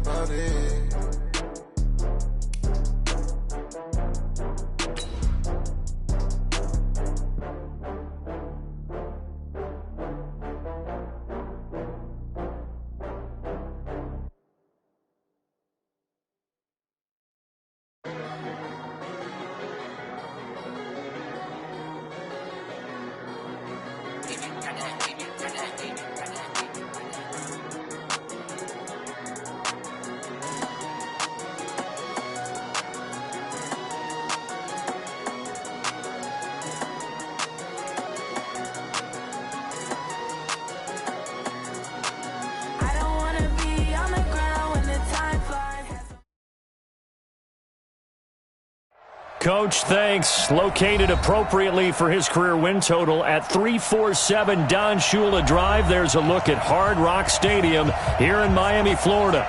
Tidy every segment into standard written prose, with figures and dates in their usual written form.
about it. Coach, thanks. Located appropriately for his career win total at 347 Don Shula Drive. There's a look at Hard Rock Stadium here in Miami, Florida.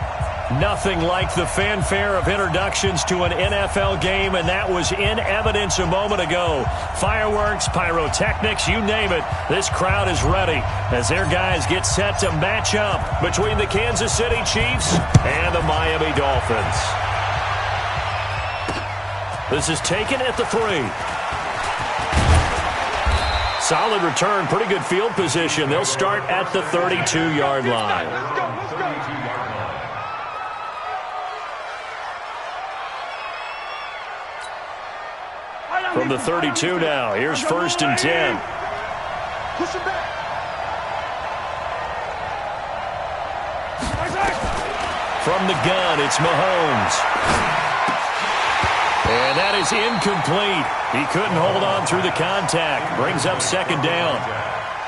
Nothing like the fanfare of introductions to an NFL game, and that was in evidence a moment ago. Fireworks, pyrotechnics, you name it. This crowd is ready as their guys get set to match up between the Kansas City Chiefs and the Miami Dolphins. This is taken at the 3. Solid return, pretty good field position. They'll start at the 32-yard line. From the 32 now, here's 1st and 10. From the gun, it's Mahomes. And that is incomplete. He couldn't hold on through the contact. Brings up 2nd down.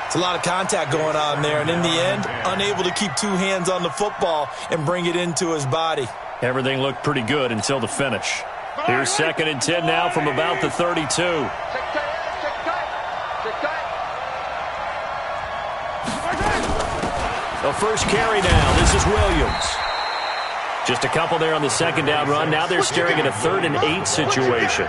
It's a lot of contact going on there, and in the end, unable to keep 2 hands on the football and bring it into his body. Everything looked pretty good until the finish. Here's 2nd and 10 now from about the 32. The first carry now. This is Williams. Just a couple there on the 2nd down run. Now they're staring at a 3rd and 8 situation.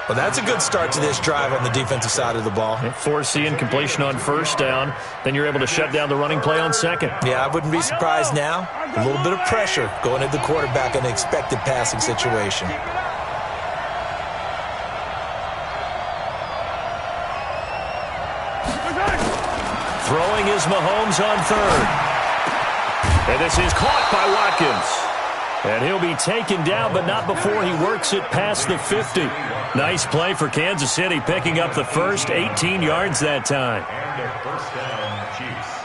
Well, that's a good start to this drive on the defensive side of the ball. Foreseeing completion on 1st down. Then you're able to shut down the running play on 2nd. Yeah, I wouldn't be surprised now. A little bit of pressure going at the quarterback in an expected passing situation. Throwing is Mahomes on 3rd. And this is caught by Watkins. And he'll be taken down, but not before he works it past the 50. Nice play for Kansas City, picking up the first 18 yards that time. And their 1st down, Chiefs.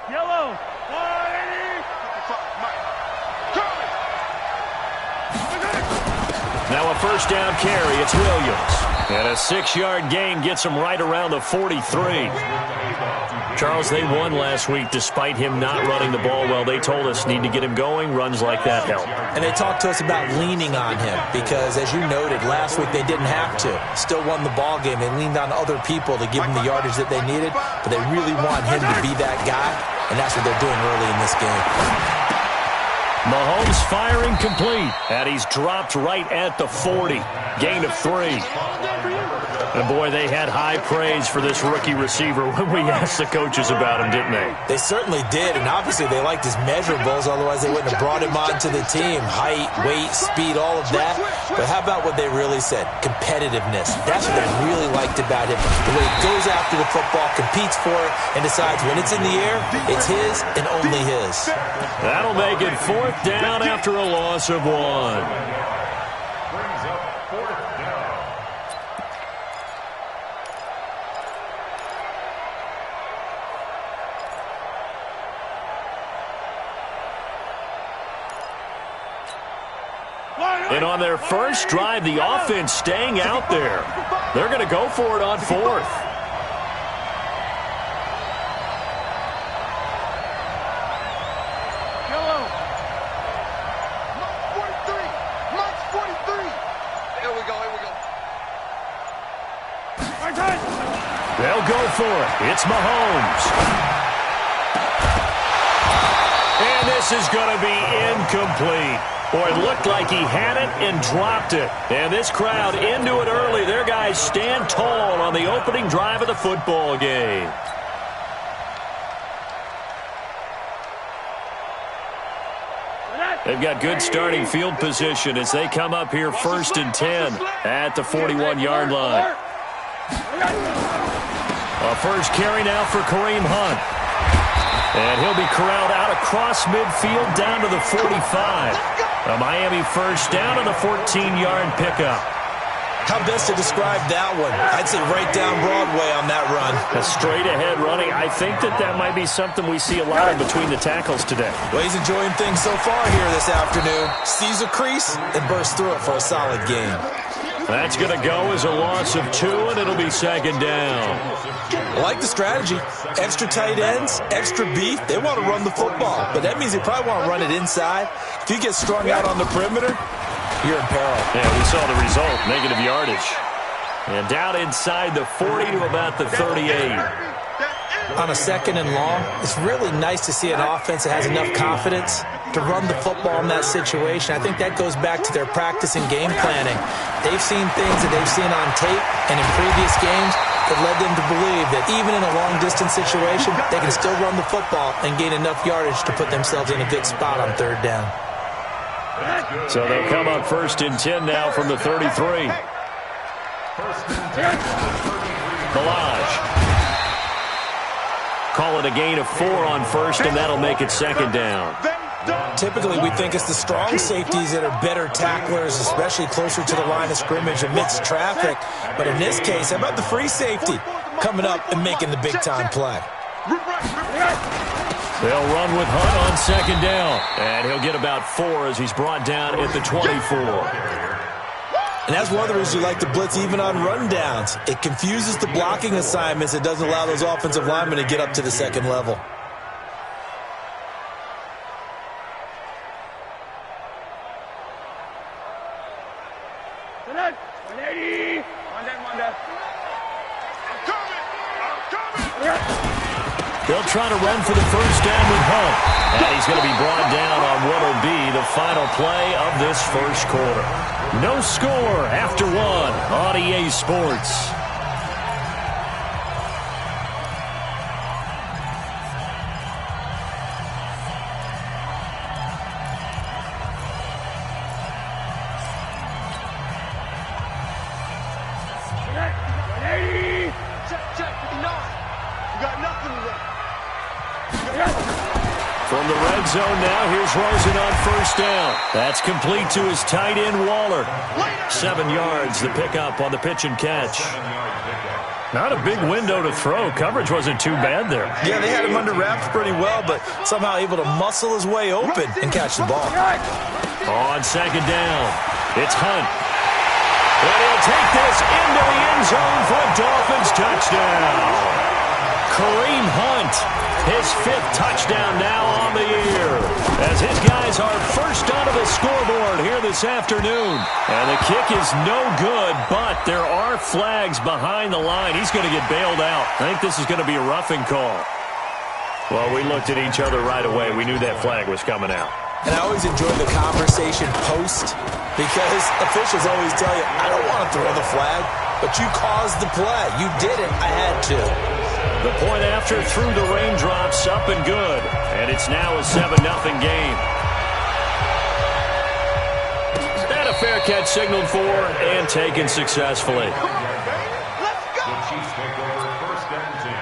Yellow. Now a 1st down carry. It's Williams. And a 6-yard gain gets him right around the 43. Charles, they won last week despite him not running the ball well. They told us need to get him going. Runs like that help. And they talked to us about leaning on him because, as you noted, last week they didn't have to. Still won the ball game. They leaned on other people to give them the yardage that they needed, but they really want him to be that guy, and that's what they're doing early in this game. Mahomes firing complete, and he's dropped right at the 40. Gain of 3. And, boy, they had high praise for this rookie receiver when we asked the coaches about him, didn't they? They certainly did, and obviously they liked his measurables, otherwise they wouldn't have brought him onto the team. Height, weight, speed, all of that. But how about what they really said? Competitiveness. That's what they really liked about him. The way he goes after the football, competes for it, and decides when it's in the air, it's his and only his. That'll make it 4th down after a loss of 1. Brings up 4th down. And on their first drive, the offense staying out there. They're going to go for it on 4th. Yellow. March 43. Here we go. They'll go for it. It's Mahomes. And this is going to be incomplete. Boy, it looked like he had it and dropped it. And this crowd into it early. Their guys stand tall on the opening drive of the football game. They've got good starting field position as they come up here 1st and 10 at the 41-yard line. A first carry now for Kareem Hunt. And he'll be corralled out across midfield down to the 45. A Miami first down on the 14-yard pickup. How best to describe that one? I'd say right down Broadway on that run. A straight-ahead running. I think that might be something we see a lot of between the tackles today. Well, he's enjoying things so far here this afternoon. Sees a crease and bursts through it for a solid gain. That's going to go as a loss of 2, and it'll be 2nd down. I like the strategy. Extra tight ends, extra beef. They want to run the football, but that means they probably want to run it inside. If you get strung out on the perimeter, you're in peril. Yeah, we saw the result, negative yardage. And down inside the 40 to about the 38. On a 2nd and long, it's really nice to see an offense that has enough confidence to run the football in that situation. I think that goes back to their practice and game planning. They've seen things that they've seen on tape and in previous games that led them to believe that even in a long-distance situation, they can still run the football and gain enough yardage to put themselves in a good spot on 3rd down. So they'll come up 1st and 10 now from the 33. Balaj. Call it a gain of 4 on 1st, and that'll make it 2nd down. Typically, we think it's the strong safeties that are better tacklers, especially closer to the line of scrimmage amidst traffic. But in this case, how about the free safety coming up and making the big-time play? They'll run with Hunt on 2nd down. And he'll get about 4 as he's brought down at the 24. And that's one of the reasons you like to blitz even on rundowns. It confuses the blocking assignments. It doesn't allow those offensive linemen to get up to the 2nd level. They'll try to run for the first down with Hunt. And he's going to be brought down on what will be the final play of this first quarter. No score after 1 on EA Sports. From the red zone now, here's Rosen on first down. That's complete to his tight end, Waller. 7 yards, the pickup on the pitch and catch. Not a big window to throw. Coverage wasn't too bad there. Yeah, they had him under wraps pretty well, but somehow able to muscle his way open and catch the ball. On 2nd down, it's Hunt. And he'll take this into the end zone for a Dolphins touchdown. Kareem Hunt, his 5th touchdown now on the year, as his guys are first onto the scoreboard here this afternoon. And the kick is no good, but there are flags behind the line. He's going to get bailed out. I think this is going to be a roughing call. Well, we looked at each other right away. We knew that flag was coming out. And I always enjoy the conversation post, because officials always tell you, I don't want to throw the flag, but you caused the play. You did it. I had to. The point after through the raindrops, up and good. And it's now a 7-0 game. And a fair catch signaled for and taken successfully. Let's go! The Chiefs take over 1st and 10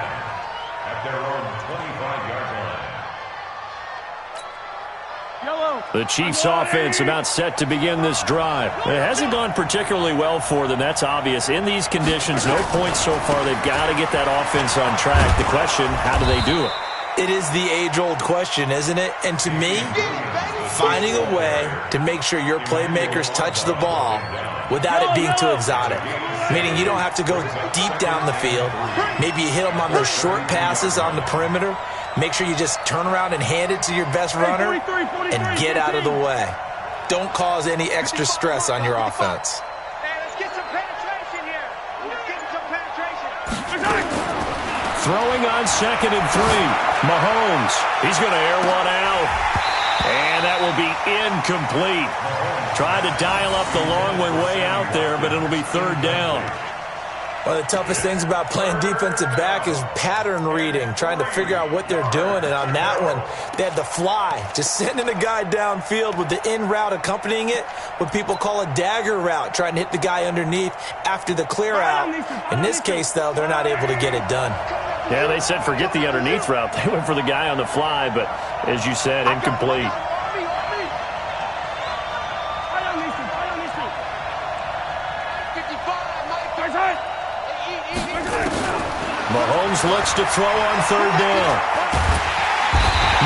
at their own 25-yard line. The Chiefs offense about set to begin this drive. It hasn't gone particularly well for them. That's obvious. In these conditions, no points so far. They've got to get that offense on track. The question, how do they do it? It is the age-old question, isn't it? And to me, finding a way to make sure your playmakers touch the ball without it being too exotic. Meaning you don't have to go deep down the field. Maybe you hit them on those short passes on the perimeter. Make sure you just turn around and hand it to your best runner and get out of the way. Don't cause any extra stress on your offense. Hey, let's get some penetration here. Let's get some penetration. Throwing on 2nd and 3. Mahomes, he's going to air one out. And that will be incomplete. Tried to dial up the long one way out there, but it'll be 3rd down. One of the toughest things about playing defensive back is pattern reading, trying to figure out what they're doing. And on that one, they had the fly, just sending a guy downfield with the in route accompanying it, what people call a dagger route, trying to hit the guy underneath after the clear out. In this case, though, they're not able to get it done. Yeah, they said forget the underneath route. They went for the guy on the fly, but as you said, incomplete. Mahomes looks to throw on third down.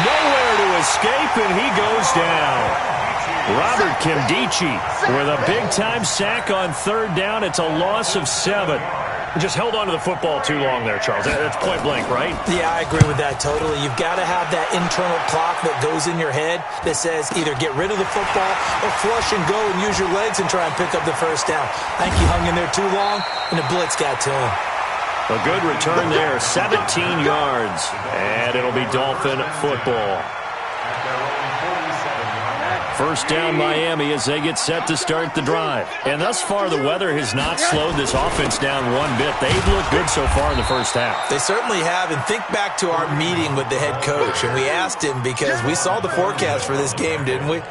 Nowhere to escape, and he goes down. Robert Kimdichie with a big-time sack on third down. It's a loss of 7. Just held on to the football too long there, Charles. That's point blank, right? Yeah, I agree with that totally. You've got to have that internal clock that goes in your head that says either get rid of the football or flush and go and use your legs and try and pick up the first down. I think he hung in there too long, and the blitz got to him. A good return there, 17 yards, and it'll be Dolphin football. First down Miami as they get set to start the drive. And thus far, the weather has not slowed this offense down one bit. They've looked good so far in the first half. They certainly have. And think back to our meeting with the head coach. And we asked him because we saw the forecast for this game, didn't we?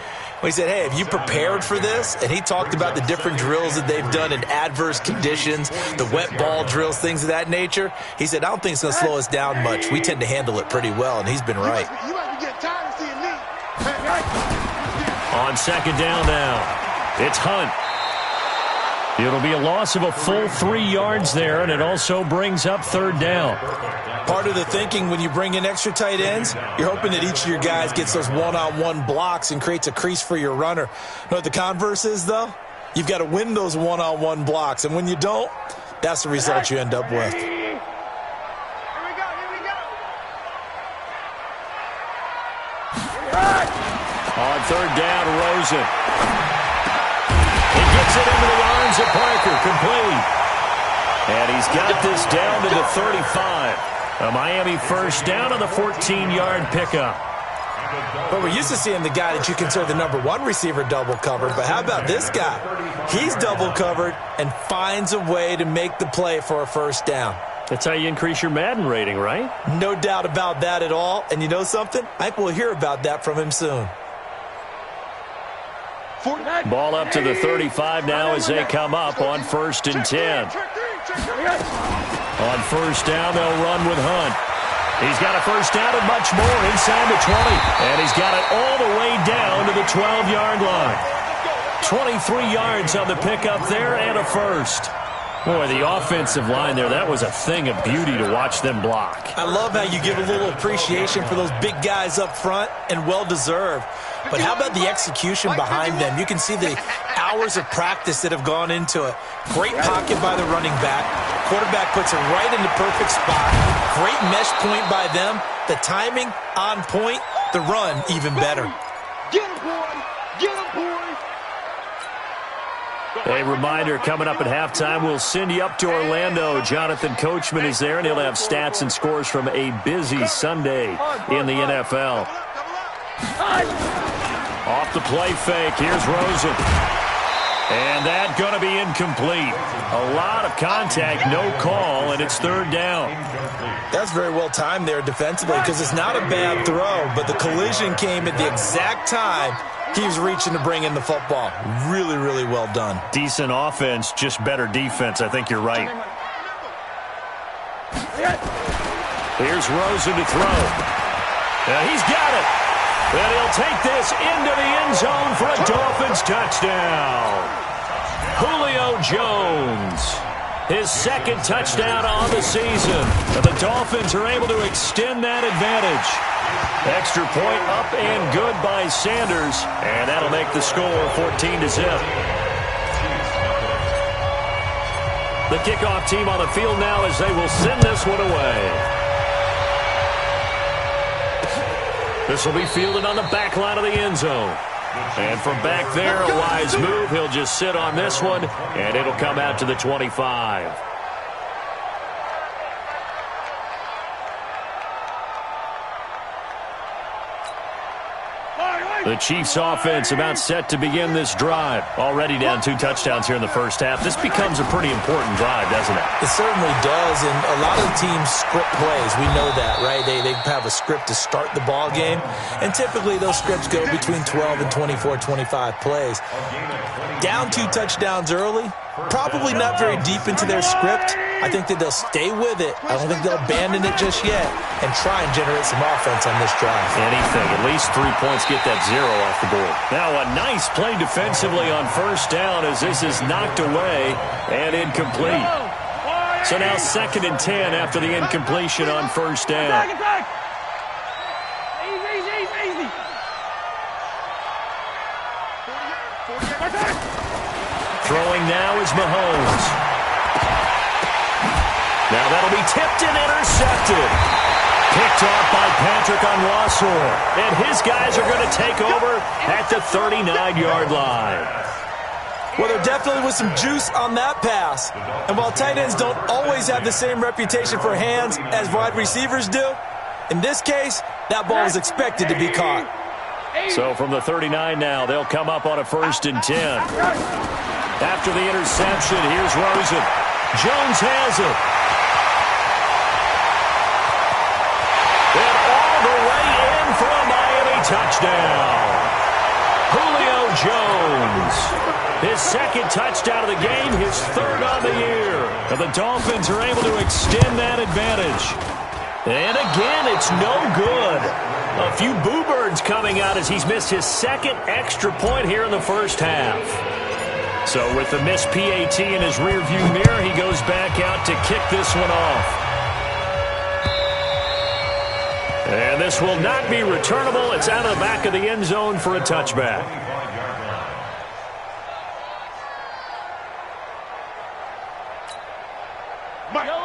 We said, hey, have you prepared for this? And he talked about the different drills that they've done in adverse conditions, the wet ball drills, things of that nature. He said, I don't think it's going to slow us down much. We tend to handle it pretty well, and he's been right. You might be getting tired of seeing me. On second down now, it's Hunt. It'll be a loss of a full 3 yards there, and it also brings up third down. Part of the thinking when you bring in extra tight ends, you're hoping that each of your guys gets those one-on-one blocks and creates a crease for your runner. You know what the converse is, though? You've got to win those one-on-one blocks, and when you don't, that's the result you end up with. Here we go. On third down, Rosen. He gets it into the arms of Parker, complete. And he's got this down to the 35. A Miami first down on the 14-yard pickup. But we're used to seeing the guy that you consider the number one receiver double covered. But how about this guy? He's double covered and finds a way to make the play for a first down. That's how you increase your Madden rating, right? No doubt about that at all. And you know something? I think we'll hear about that from him soon. Ball up to the 35 now as they come up on 1st and 10. On first down, they'll run with Hunt. He's got a first down and much more inside the 20. And he's got it all the way down to the 12-yard line. 23 yards on the pickup there and a first. Boy, the offensive line there, that was a thing of beauty to watch them block. I love how you give a little appreciation for those big guys up front, and well-deserved. But how about the execution behind them? You can see the hours of practice that have gone into it. Great pocket by the running back. Quarterback puts it right in the perfect spot. Great mesh point by them. The timing on point. The run even better. Get him, boy. Get him, boy. A reminder, coming up at halftime, we'll send you up to Orlando. Jonathan Coachman is there, and he'll have stats and scores from a busy Sunday in the NFL. Off the play fake, here's Rosen. And that going to be incomplete. A lot of contact, no call, and it's third down. That's very well timed there defensively because it's not a bad throw, but the collision came at the exact time he was reaching to bring in the football. Really, really well done. Decent offense, just better defense. I think you're right. Here's Rosen to throw. He's got it. And he'll take this into the end zone for a Dolphins touchdown. Julio Jones, his second touchdown on the season. The Dolphins are able to extend that advantage. Extra point up and good by Sanders, and that'll make the score 14-0. The kickoff team on the field now as they will send this one away. This will be fielded on the back line of the end zone. And from back there, a wise move. He'll just sit on this one, and it'll come out to the 25. The Chiefs offense about set to begin this drive. Already down 2 touchdowns here in the first half. This becomes a pretty important drive, doesn't it? It certainly does, and a lot of the teams script plays. We know that, right? They have a script to start the ball game, and typically those scripts go between 12 and 24, 25 plays. Down 2 touchdowns early, probably not very deep into their script. I think that they'll stay with it. I don't think they'll abandon it just yet and try and generate some offense on this drive. Anything. At least 3 points, get that 0 off the board. Now a nice play defensively on first down as this is knocked away and incomplete. So now 2nd and 10 after the incompletion on first down. Easy. Throwing now is Mahomes. Now that'll be tipped and intercepted. Picked off by Patrick Onwuasor. And his guys are going to take over at the 39-yard line. Well, there definitely was some juice on that pass. And while tight ends don't always have the same reputation for hands as wide receivers do, in this case, that ball was expected to be caught. So from the 39 now, they'll come up on a 1st and 10. After the interception, here's Rosen. Jones has it. And all the way in for a Miami touchdown. Julio Jones. His 2nd touchdown of the game, his 3rd on the year. And the Dolphins are able to extend that advantage. And again, it's no good. A few boo birds coming out as he's missed his 2nd extra point here in the first half. So with the missed PAT in his rearview mirror, he goes back out to kick this one off. And this will not be returnable. It's out of the back of the end zone for a touchback.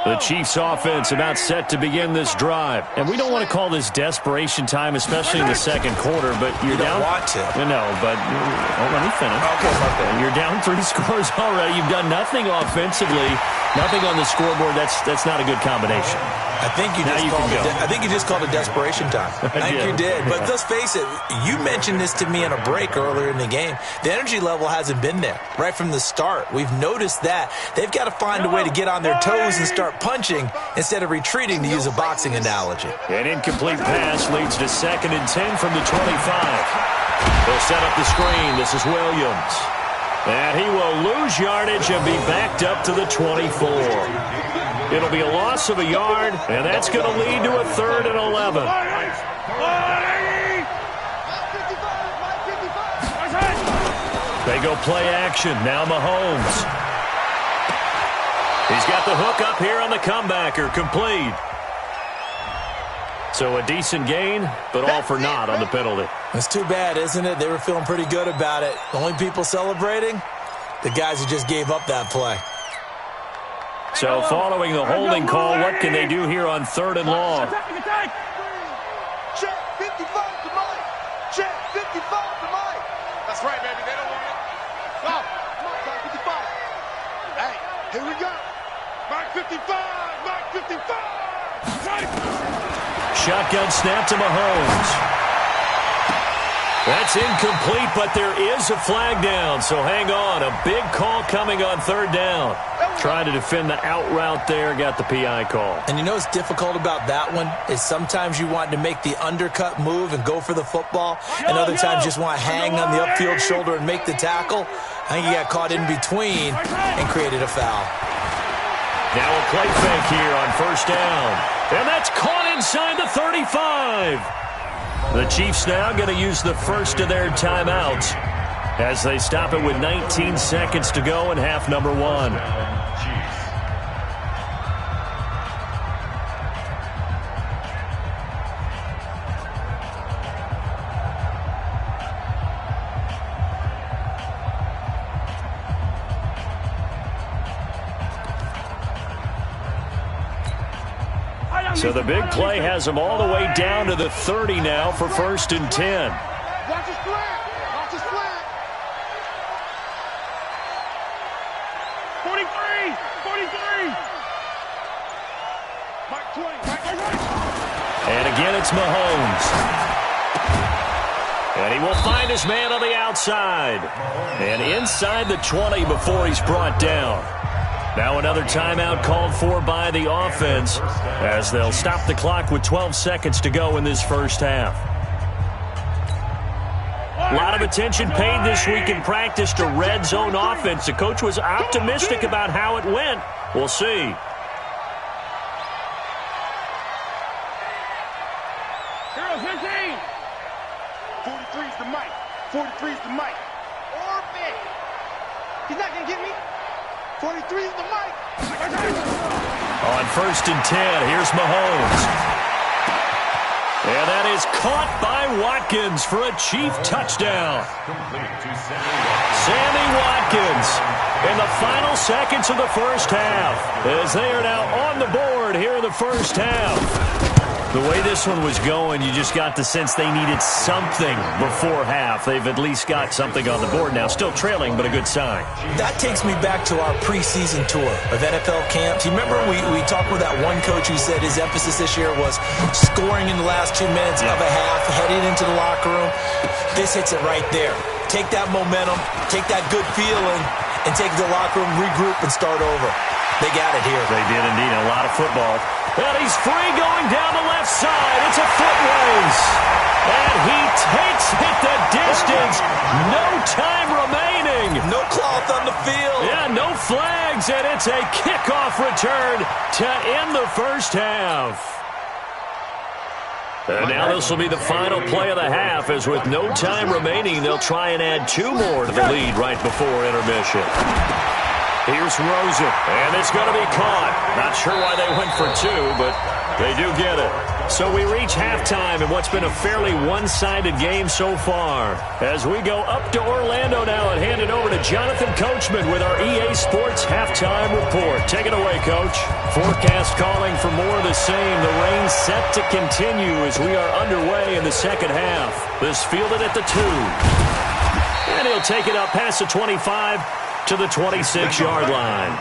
The Chiefs offense about set to begin this drive. And we don't want to call this desperation time, especially in the 2nd quarter, but you're down. You don't want to. No, but let me finish. Okay. You're down 3 scores already. You've done nothing offensively, nothing on the scoreboard. That's not a good combination. I think you just called it desperation time. I think you did. But let's face it, you mentioned this to me in a break earlier in the game. The energy level hasn't been there right from the start. We've noticed that. They've got to find a way to get on their toes and start punching instead of retreating, to use a boxing analogy. An incomplete pass leads to 2nd and 10 from the 25. They'll set up the screen. This is Williams. And he will lose yardage and be backed up to the 24. It'll be a loss of a yard, and that's going to lead to a 3rd and 11. They go play action. Now Mahomes. He's got the hook up here on the comebacker. Complete. So a decent gain, but all for naught on the penalty. It's too bad, isn't it? They were feeling pretty good about it. The only people celebrating, the guys who just gave up that play. So following the holding call, what can they do here on 3rd and long? Check 55 to Mike. Check 55 to Mike. That's right, baby. They don't want it. Go. Mike 55. Hey, here we go. Mike 55. Mike 55. Shotgun snap to Mahomes. That's incomplete, but there is a flag down, so hang on. A big call coming on 3rd down. Trying to defend the out route there, got the PI call. And you know what's difficult about that one is sometimes you want to make the undercut move and go for the football, and other times just want to hang on the upfield shoulder and make the tackle. I think he got caught in between and created a foul. Now a play fake here on 1st down. And that's caught inside the 35. The Chiefs now going to use the first of their timeouts as they stop it with 19 seconds to go in half number 1. So the big play has them all the way down to the 30 now for 1st and 10. Watch his flag. Watch his flag. 43. 43. Mike 20. Mike 20. And again, it's Mahomes. And he will find his man on the outside. And inside the 20 before he's brought down. Now another timeout called for by the offense as they'll stop the clock with 12 seconds to go in this first half. A lot of attention paid this week in practice to red zone offense. The coach was optimistic about how it went. We'll see. Girls, 15. 43's the mic. 43's the mic. Orbit. He's not going to get me. 43's the mic. On 1st and 10, here's Mahomes. And that is caught by Watkins for a Chief touchdown. Sammy Watkins in the final seconds of the first half as they are now on the board here in the first half. The way this one was going, you just got the sense they needed something before half. They've at least got something on the board now. Still trailing, but a good sign. That takes me back to our preseason tour of NFL camps. You remember we talked with that one coach who said his emphasis this year was scoring in the last 2 minutes of a half, heading into the locker room. This hits it right there. Take that momentum, take that good feeling, and take it to the locker room, regroup, and start over. They got it here. They did indeed. A lot of football. And he's free going down the left side. It's a foot race. And he takes it the distance. No time remaining. No cloth on the field. Yeah, no flags. And it's a kickoff return to end the first half. And now this will be the final play of the half, as with no time remaining, they'll try and add 2 more to the lead right before intermission. Here's Rosen, and it's going to be caught. Not sure why they went for 2, but they do get it. So we reach halftime in what's been a fairly one-sided game so far. As we go up to Orlando now and hand it over to Jonathan Coachman with our EA Sports Halftime Report. Take it away, Coach. Forecast calling for more of the same. The rain set to continue as we are underway in the second half. This fielded at the 2. And he'll take it up past the 25 to the 26-yard line.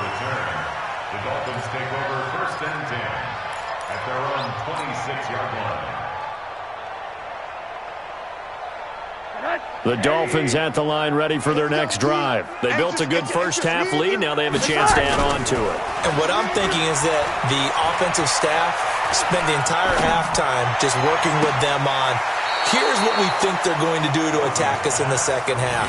The Dolphins take over 1st and 10 at their own 26-yard line. The Dolphins at the line, ready for their next drive. They built a good first half lead. Now they have a chance to add on to it. And what I'm thinking is that the offensive staff spent the entire halftime just working with them on, here's what we think they're going to do to attack us in the second half.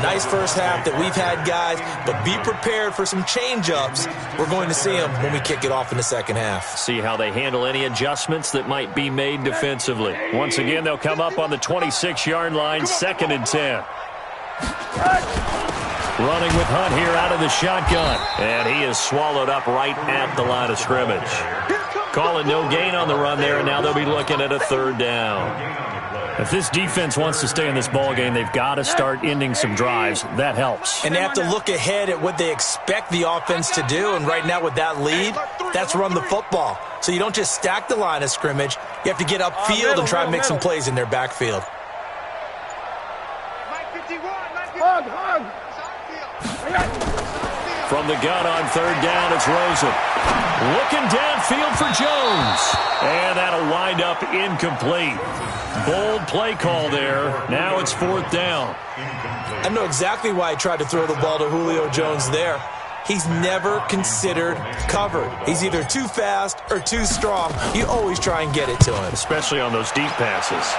Nice first half that we've had, guys, but be prepared for some change-ups. We're going to see them when we kick it off in the second half. See how they handle any adjustments that might be made defensively. Once again, they'll come up on the 26-yard line, 2nd and 10. Running with Hunt here out of the shotgun. And he is swallowed up right at the line of scrimmage. Calling no gain on the run there, and now they'll be looking at a 3rd down. If this defense wants to stay in this ballgame, they've got to start ending some drives. That helps. And they have to look ahead at what they expect the offense to do. And right now with that lead, that's run the football. So you don't just stack the line of scrimmage. You have to get upfield and try and make some plays in their backfield. From the gun on 3rd down, it's Rosen. Looking downfield for Jones. And that'll wind up incomplete. Bold play call there. Now it's 4th down. I know exactly why he tried to throw the ball to Julio Jones there. He's never considered covered. He's either too fast or too strong. You always try and get it to him. Especially on those deep passes.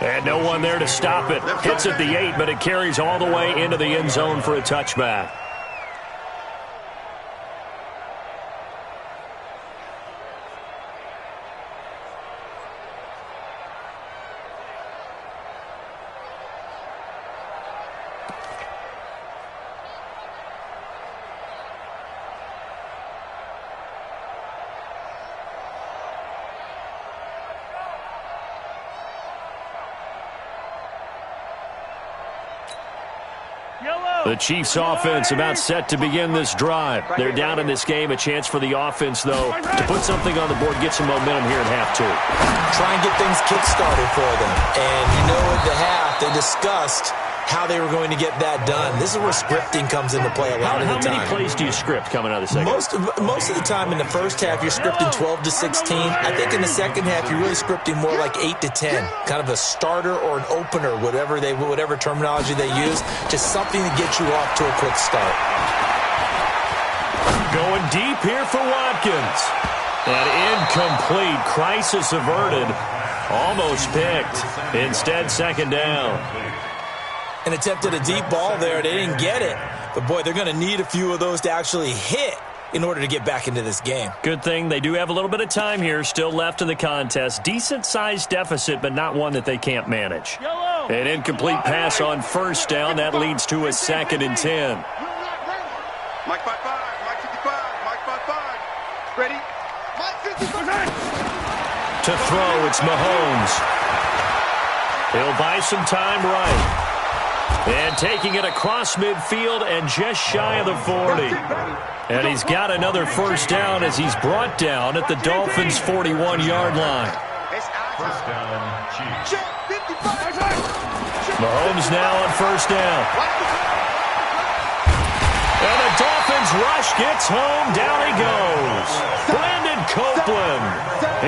And no one there to stop it. Hits at the 8, but it carries all the way into the end zone for a touchback. The Chiefs offense about set to begin this drive. They're down in this game. A chance for the offense, though, to put something on the board, get some momentum here at half 2. Try and get things kick-started for them. And you know at the half, they discussed how they were going to get that done. This is where scripting comes into play a lot of the time. How many plays do you script coming out of the second? Most of the time in the first half, you're scripting 12 to 16. I think in the second half, you're really scripting more like 8 to 10. Kind of a starter or an opener, whatever terminology they use. Just something to get you off to a quick start. Going deep here for Watkins. And incomplete. Crisis averted. Almost picked. Instead, second down. An attempt at a deep ball there. They didn't get it. But, boy, they're going to need a few of those to actually hit in order to get back into this game. Good thing they do have a little bit of time here still left in the contest. Decent-sized deficit, but not one that they can't manage. An incomplete pass on first down. That leads to a 2nd and 10. Mike 5-5, Mike 55, Mike 5-5. Ready? Mike 55. To throw, it's Mahomes. He'll buy some time right. And taking it across midfield and just shy of the 40. And he's got another first down as he's brought down at the Dolphins' 41-yard line. First down, Chiefs. Mahomes now on first down. And the Dolphins rush gets home. Down he goes. Brandon Copeland.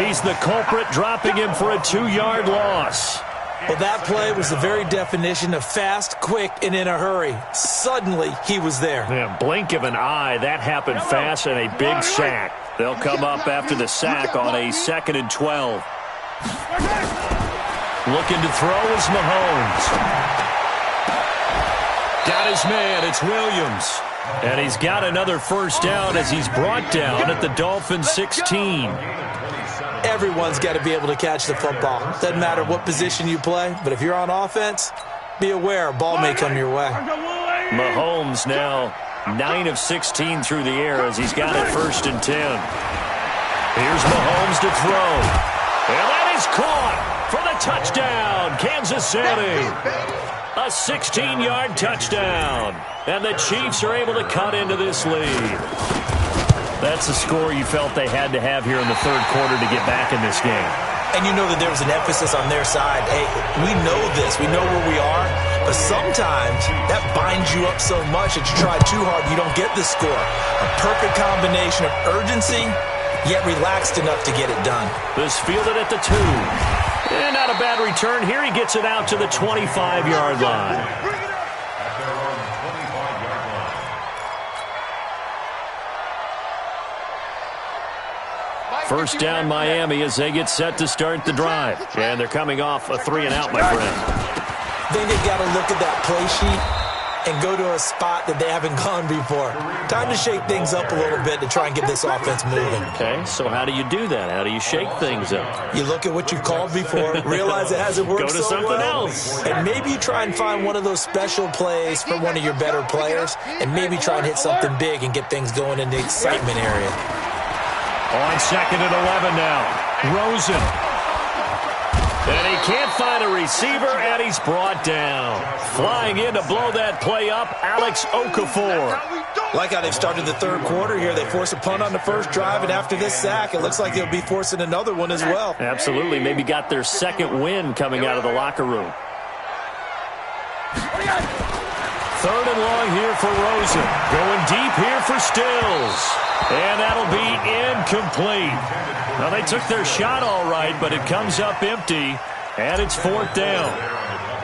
He's the culprit, dropping him for a 2-yard loss. Well, that play was the very definition of fast, quick, and in a hurry. Suddenly, he was there. Yeah, blink of an eye. That happened fast and a big sack. They'll come up after the sack on a 2nd and 12. Looking to throw is Mahomes. Got his man. It's Williams. And he's got another first down as he's brought down at the Dolphins' 16. Everyone's got to be able to catch the football. Doesn't matter what position you play, but if you're on offense, be aware a ball may come your way. Mahomes now 9 of 16 through the air as he's got it 1st and 10. Here's Mahomes to throw. And that is caught for the touchdown, Kansas City. A 16-yard touchdown. And the Chiefs are able to cut into this lead. That's the score you felt they had to have here in the third quarter to get back in this game. And you know that there was an emphasis on their side. Hey, we know this. We know where we are. But sometimes that binds you up so much that you try too hard, you don't get the score. A perfect combination of urgency, yet relaxed enough to get it done. This fielded at the 2. And not a bad return. Here he gets it out to the 25-yard line. First down Miami as they get set to start the drive. And they're coming off a 3-and-out, my friend. Then they've got to look at that play sheet and go to a spot that they haven't gone before. Time to shake things up a little bit to try and get this offense moving. Okay, so how do you do that? How do you shake things up? You look at what you've called before, realize it hasn't worked so well. Go to something else. And maybe you try and find one of those special plays for one of your better players, and maybe try and hit something big and get things going in the excitement area. On 2nd and 11 now. Rosen. And he can't find a receiver, and he's brought down. Flying in to blow that play up, Alex Okafor. Like how they've started the third quarter here. They force a punt on the first drive, and after this sack, it looks like they'll be forcing another one as well. Absolutely. Maybe got their second win coming out of the locker room. 3rd and long here for Rosen. Going deep here for Stills. And that'll be incomplete. Now, they took their shot all right, but it comes up empty, and it's 4th down.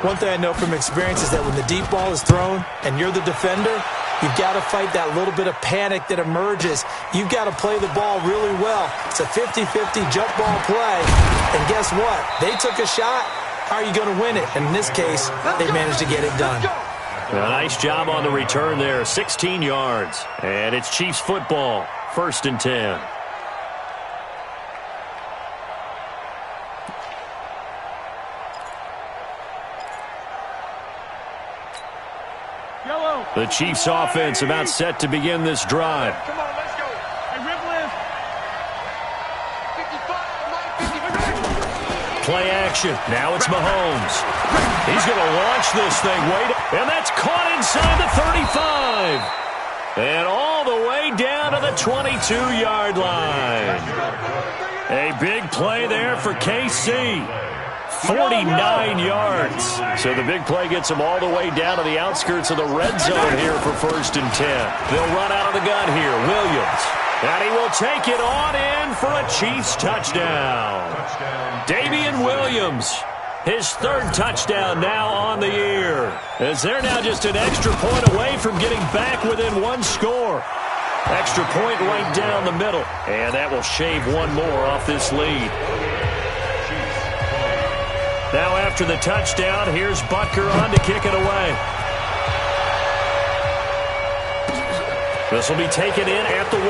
One thing I know from experience is that when the deep ball is thrown and you're the defender, you've got to fight that little bit of panic that emerges. You've got to play the ball really well. It's a 50-50 jump ball play. And guess what? They took a shot. How are you going to win it? And in this case, they managed to get it done. A nice job on the return there, 16 yards. And it's Chiefs football, 1st and 10. The Chiefs offense about set to begin this drive. Come on, let's go. Hey, Ripland. 55, Play action. Now it's Mahomes. He's going to launch this thing. And that's caught inside the 35. And all the way down to the 22-yard line. A big play there for KC. 49 yards. So the big play gets him all the way down to the outskirts of the red zone here for 1st and 10. They'll run out of the gun here. Williams. And he will take it on in for a Chiefs touchdown. Damian Williams, his 3rd touchdown now on the year, as they're now just an extra point away from getting back within 1 score. Extra point right down the middle, and that will shave 1 more off this lead. Now after the touchdown, here's Butker on to kick it away. This will be taken in at the 1.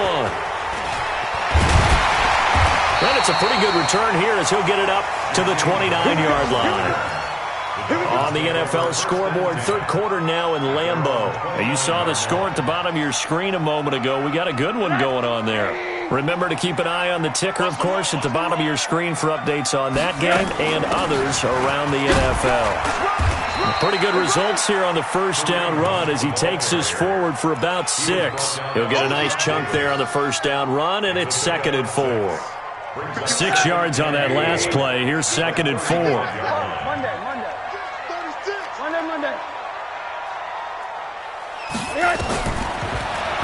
And it's a pretty good return here as he'll get it up to the 29-yard line. On the NFL scoreboard, 3rd quarter now in Lambeau. You saw the score at the bottom of your screen a moment ago. We got a good one going on there. Remember to keep an eye on the ticker, of course, at the bottom of your screen for updates on that game and others around the NFL. Pretty good results here on the 1st down run as he takes us forward for about 6. He'll get a nice chunk there on the 1st down run, and it's 2nd and 4. 6 yards on that last play. Here's 2nd and 4. Monday.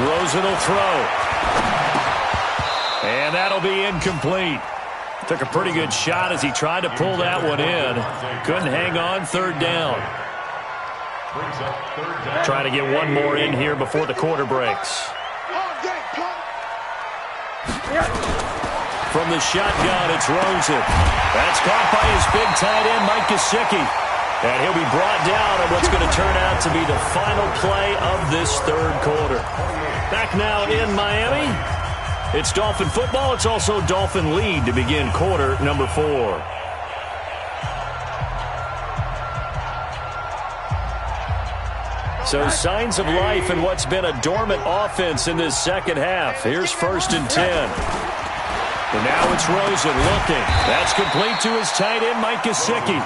Rosen will throw. And that'll be incomplete. Took a pretty good shot as he tried to pull that one in. Couldn't hang on. 3rd down. Trying to get 1 more in here before the quarter breaks. From the shotgun, it's Rosen. That's caught by his big tight end, Mike Gesicki. And he'll be brought down on what's going to turn out to be the final play of this 3rd quarter. Back now in Miami. It's Dolphin football. It's also Dolphin lead to begin quarter number 4. So signs of life in what's been a dormant offense in this 2nd half. Here's 1st and 10. And now it's Rosen looking. That's complete to his tight end, Mike Gesicki.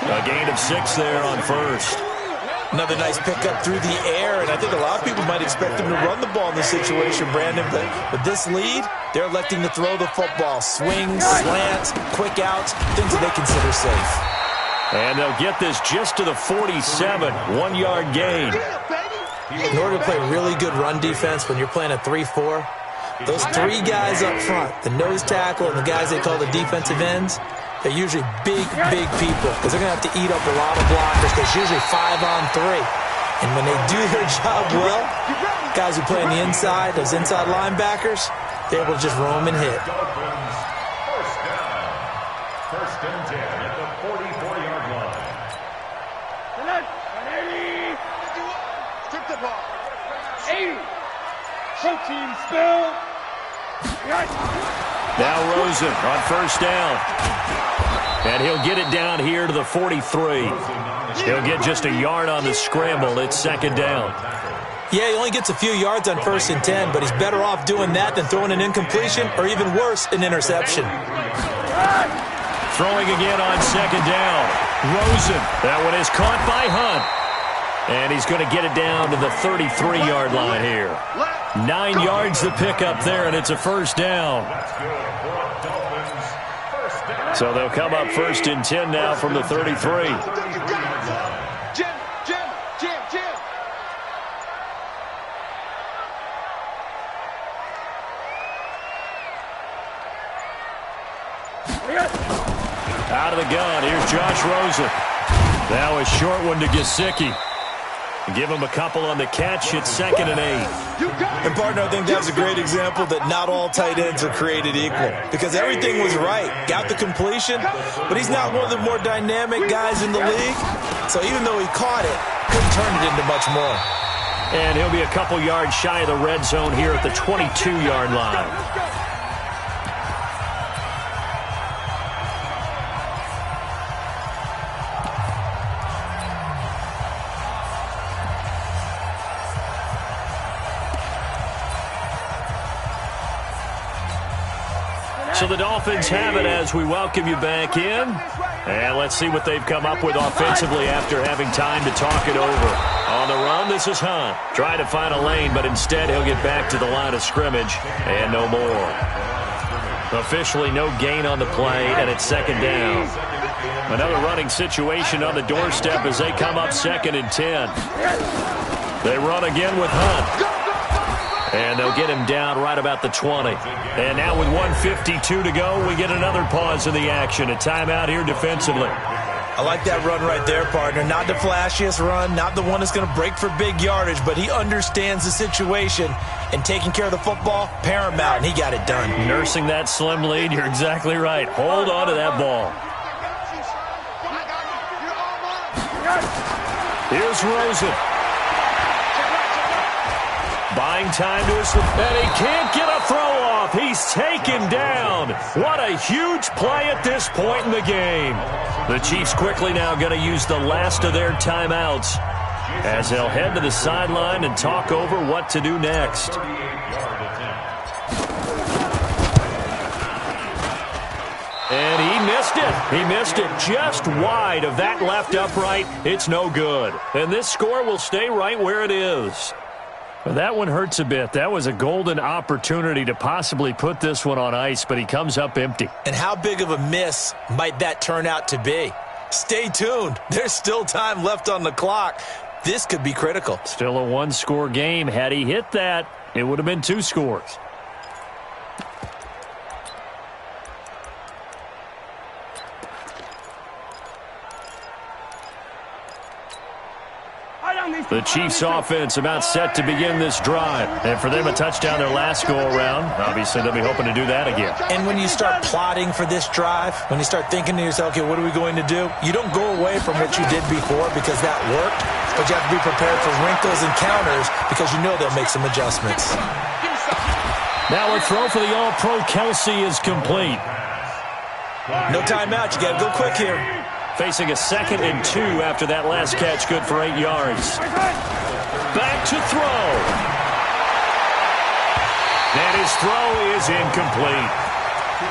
A gain of 6 there on 1st. Another nice pickup through the air, and I think a lot of people might expect him to run the ball in this situation, Brandon. But with this lead, they're electing to throw the football. Swings, slants, quick outs, things that they consider safe. And they'll get this just to the 47, 1-yard gain. In order to play really good run defense when you're playing a 3-4, those 3 guys up front, the nose tackle and the guys they call the defensive ends, they're usually big people because they're going to have to eat up a lot of blockers because it's usually 5-on-3. And when they do their job well, guys who play on the inside, those inside linebackers, they're able to just roam and hit. First and 10 at the 44-yard line. Strip the ball. 80. Protein spill. Now Rosen on 1st down. And he'll get it down here to the 43. He'll get just a yard on the scramble. It's 2nd down. Yeah, he only gets a few yards on 1st and 10, but he's better off doing that than throwing an incompletion or even worse, an interception. Throwing again on 2nd down. Rosen. That one is caught by Hunt. And he's going to get it down to the 33-yard line here. 9 yards to pick up there, and it's a 1st down. So they'll come up 1st and 10 now from the 33. Jim. Out of the gun, here's Josh Rosen. Now a short one to Gesicki. Give him a couple on the catch. It's 2nd and 8. And, partner, I think that's a great example that not all tight ends are created equal because everything was right. Got the completion, but he's not one of the more dynamic guys in the league. So even though he caught it, couldn't turn it into much more. And he'll be a couple yards shy of the red zone here at the 22-yard line. So the Dolphins have it as we welcome you back in. And let's see what they've come up with offensively after having time to talk it over. On the run, this is Hunt. Trying to find a lane, but instead he'll get back to the line of scrimmage and no more. Officially no gain on the play, and it's 2nd down. Another running situation on the doorstep as they come up 2nd and 10. They run again with Hunt. And they'll get him down right about the 20. And now with 1:52 to go, we get another pause in the action. A timeout here defensively. I like that run right there, partner. Not the flashiest run, not the one that's going to break for big yardage, but he understands the situation, and taking care of the football, paramount, and he got it done. Nursing that slim lead, you're exactly right. Hold on to that ball. Here's Rosen. Buying time to his... And he can't get a throw off. He's taken down. What a huge play at this point in the game. The Chiefs quickly now going to use the last of their timeouts as they'll head to the sideline and talk over what to do next. And he missed it. He missed it just wide of that left upright. It's no good. And this score will stay right where it is. Well, that one hurts a bit. That was a golden opportunity to possibly put this one on ice, but he comes up empty. And how big of a miss might that turn out to be? Stay tuned. There's still time left on the clock. This could be critical. Still a one-score game. Had he hit that, it would have been 2 scores. The Chiefs offense about set to begin this drive. And for them, a touchdown their last go-around. Obviously, they'll be hoping to do that again. And when you start plotting for this drive, when you start thinking to yourself, okay, what are we going to do? You don't go away from what you did before because that worked, but you have to be prepared for wrinkles and counters because you know they'll make some adjustments. Now a throw for the All-Pro Kelsey is complete. No timeout. You got to go quick here. Facing a 2nd and 2 after that last catch, good for 8 yards. Back to throw. And his throw is incomplete.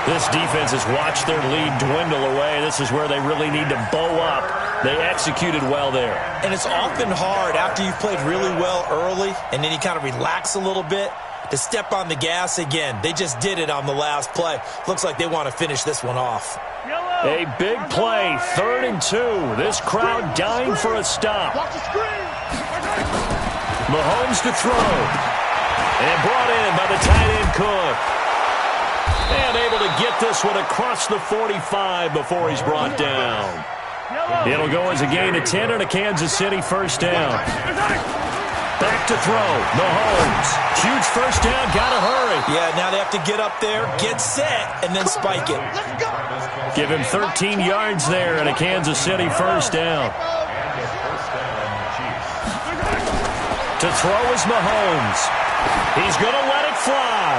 This defense has watched their lead dwindle away. This is where they really need to bow up. They executed well there. And it's often hard after you've played really well early and then you kind of relax a little bit to step on the gas again. They just did it on the last play. Looks like they want to finish this one off. A big play, 3rd and 2. This crowd dying for a stop. Mahomes to throw. And brought in by the tight end Cook. And able to get this one across the 45 before he's brought down. It'll go as a gain of 10 and a Kansas City first down. Back to throw. Mahomes. Huge first down. Gotta hurry. Yeah, now they have to get up there, get set, and then spike it. Give him 13 yards there and a Kansas City first down. To throw is Mahomes. He's going to let it fly.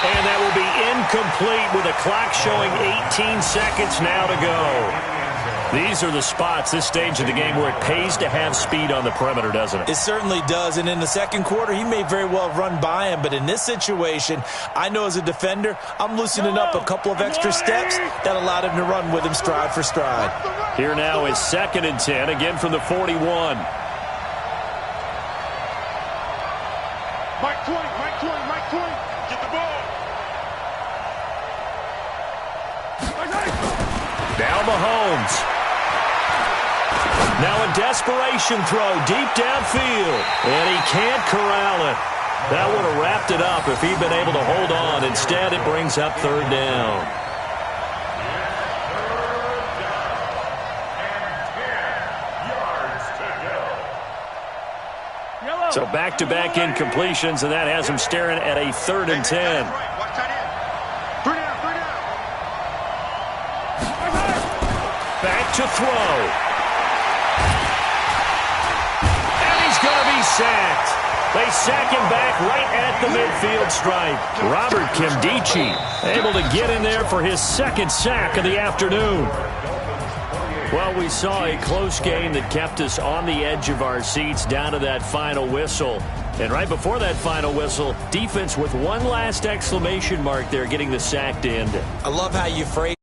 And that will be incomplete with a clock showing 18 seconds now to go. These are the spots, this stage of the game, where it pays to have speed on the perimeter, doesn't it? It certainly does, and in the second quarter, he may very well run by him, but in this situation, I know as a defender, I'm loosening up a couple of extra steps that allowed him to run with him stride for stride. Here now is 2nd and 10, again from the 41. Mike 20, Mike 20, Mike 20. Get the ball. Now Mahomes. Now a desperation throw deep downfield. And he can't corral it. That would have wrapped it up if he'd been able to hold on. Instead, it brings up 3rd down. So back-to-back incompletions, and that has him staring at a 3rd and 10. Back to throw. And he's going to be sacked. They sack him back right at the midfield stripe. Robert Kimdichie able to get in there for his 2nd sack of the afternoon. Well, we saw a close game that kept us on the edge of our seats down to that final whistle. And right before that final whistle, defense with one last exclamation mark there, getting the sack to end it. I love how you phrase